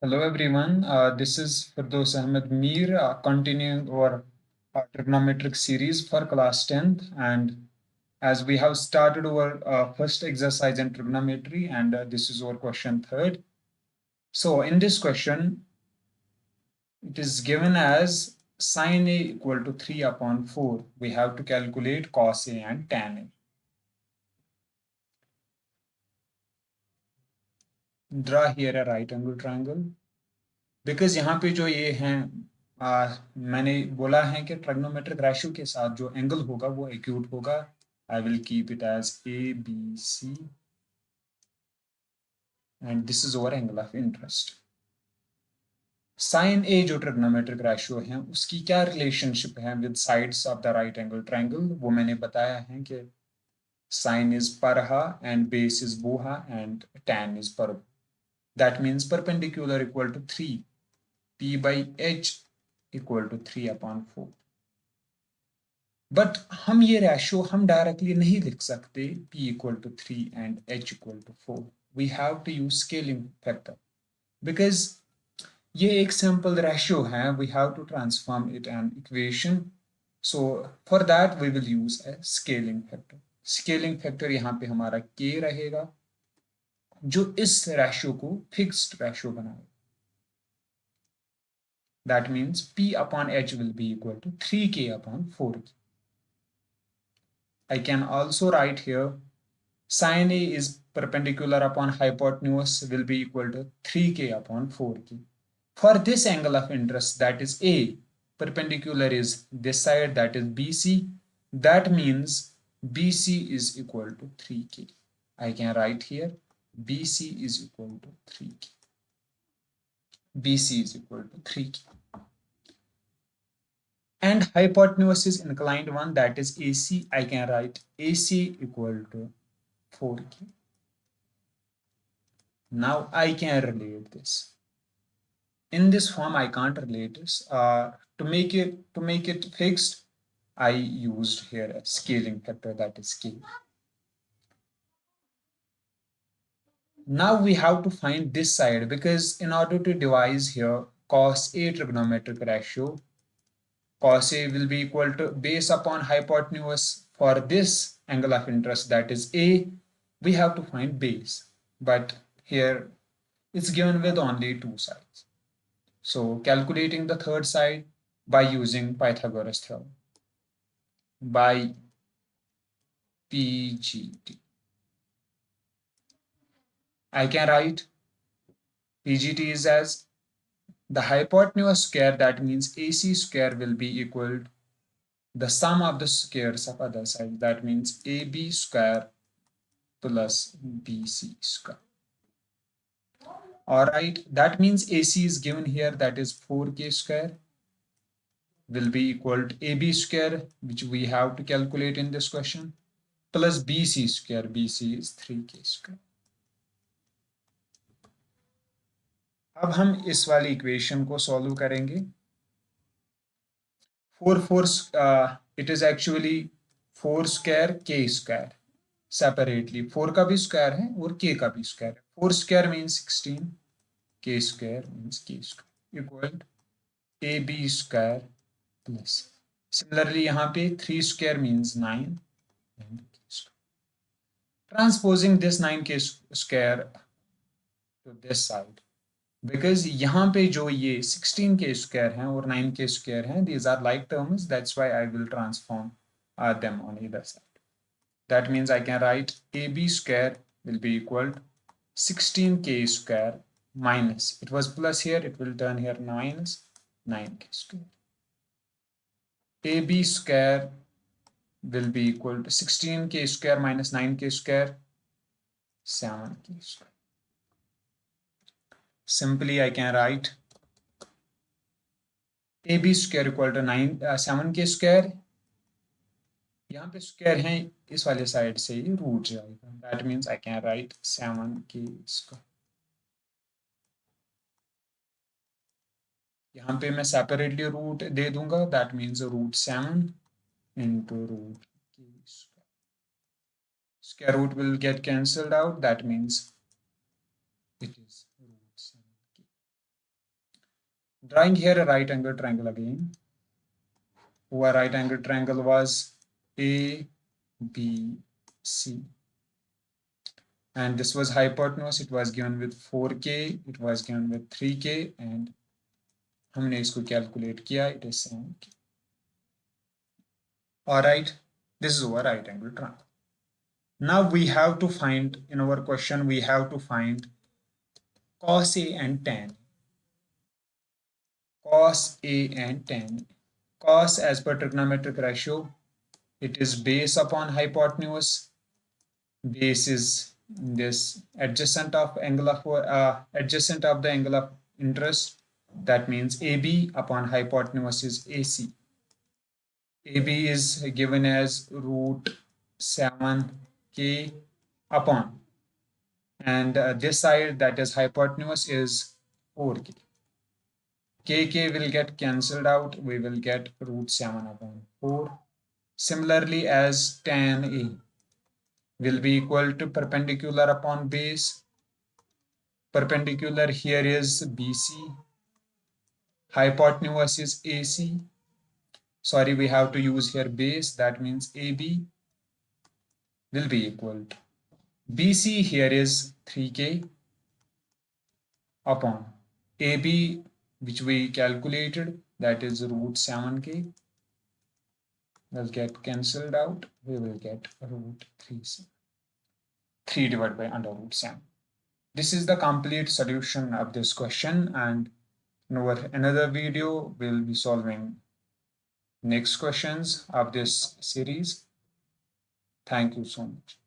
Hello everyone, this is Firdaus Ahmed Mir, continuing our trigonometric series for class 10th, and as we have started our first exercise in trigonometry, and this is our question third. So in this question, it is given as sine A equal to 3 upon 4. We have to calculate cos A and tan A. Draw here a right angle triangle. Because यहाँ पे जो ये हैं मैंने बोला है कि trigonometric ratio के साथ जो एंगल होगा वो एक्यूट होगा. I will keep it as A B C and this is our angle of interest. Sine A जो ट्रिग्नोमेट्रिक रेशियो है उसकी क्या रिलेशनशिप है with sides of the right angle triangle, वो मैंने बताया है कि साइन इज परहा एंड बेस इज बोहा एंड tan इज पर. That means perpendicular equal to 3 p by h equal to 3 upon 4. But हम ये रेशियो हम डायरेक्टली नहीं लिख सकते p equal to 3 and h equal to 4. We have to use scaling factor because ये एक simple ratio है. We have to transform it an equation. So for that we will use a scaling factor. Scaling factor यहाँ पे हमारा k रहेगा जो इस ratio को फिक्स्ड रेशियो बनाएगा. That means P upon H will be equal to 3K upon 4K. I can also write here sin A is perpendicular upon hypotenuse will be equal to 3K upon 4K. For this angle of interest, that is A, perpendicular is this side, that is BC. That means BC is equal to 3K. I can write here BC is equal to 3K. BC is equal to 3K. And hypotenuse is inclined one, that is AC. I can write AC equal to 4K. Now I can relate this. In this form, I can't relate this. To make it fixed, I used here a scaling factor, that is K. Now we have to find this side, because in order to devise here cos A trigonometric ratio, cos A will be equal to base upon hypotenuse. For this angle of interest, that is A, we have to find base. But here it's given with only two sides. So calculating the third side by using Pythagoras theorem by PGT. I can write PGT is as the hypotenuse square, that means AC square will be equal to the sum of the squares of other side, that means AB square plus BC square. All right, that means AC is given here, that is 4K square will be equal to AB square, which we have to calculate in this question, plus BC square. BC is 3K square. अब हम इस वाली equation को solve करेंगे. 4 it is actually 4 square K square separately. 4 का भी square है और K का भी स्क्वायर है. 4 square means 16, K square means K square equal to AB square plus. Similarly यहाँ पे 3 square means 9 and K square. Transposing this 9K square to this side, because यहाँ पे जो ये 16K square हैं और 9K square हैं, these are like terms, that's why I will transform them on either side. That means I can write AB square will be equal to 16K square minus, it was plus here, it will turn here minus 9K square. AB square will be equal to 16K square minus 9K square, 7K square. Simply I can write AB square equal to 7K square. यहाँ पे square है, इस वाले side से ये root जाएगा. That means I can write 7K square. यहाँ पे मैं सेपरेटली रूट दे दूंगा. That means root 7 into root K square. Square root will get cancelled out. That means it is root 7K. Drawing here a right angle triangle again. Our right angle triangle was A, B, C. And this was hypotenuse. It was given with 4K, it was given with 3K, and हमने इसको calculate किया, it is 7K. Alright, this is our right angle triangle. Now we have to find, in our question, we have to find cos A and tan. Cos A and tan. Cos, as per trigonometric ratio, it is base upon hypotenuse. Base is this adjacent of angle of adjacent of the angle of interest. That means AB upon hypotenuse is AC. AB is given as root 7K upon, and this side, that is hypotenuse, is 4K. KK will get cancelled out. We will get root 7 upon 4. Similarly, as tan A will be equal to perpendicular upon base. Perpendicular here is BC. Hypotenuse is AC. Sorry, we have to use here base. That means AB will be equal to BC here is 3K upon AB, which we calculated, that is root 7K, will get cancelled out. We will get root 3 divided by under root 7. This is the complete solution of this question, and in our another video we'll be solving next questions of this series. Thank you so much.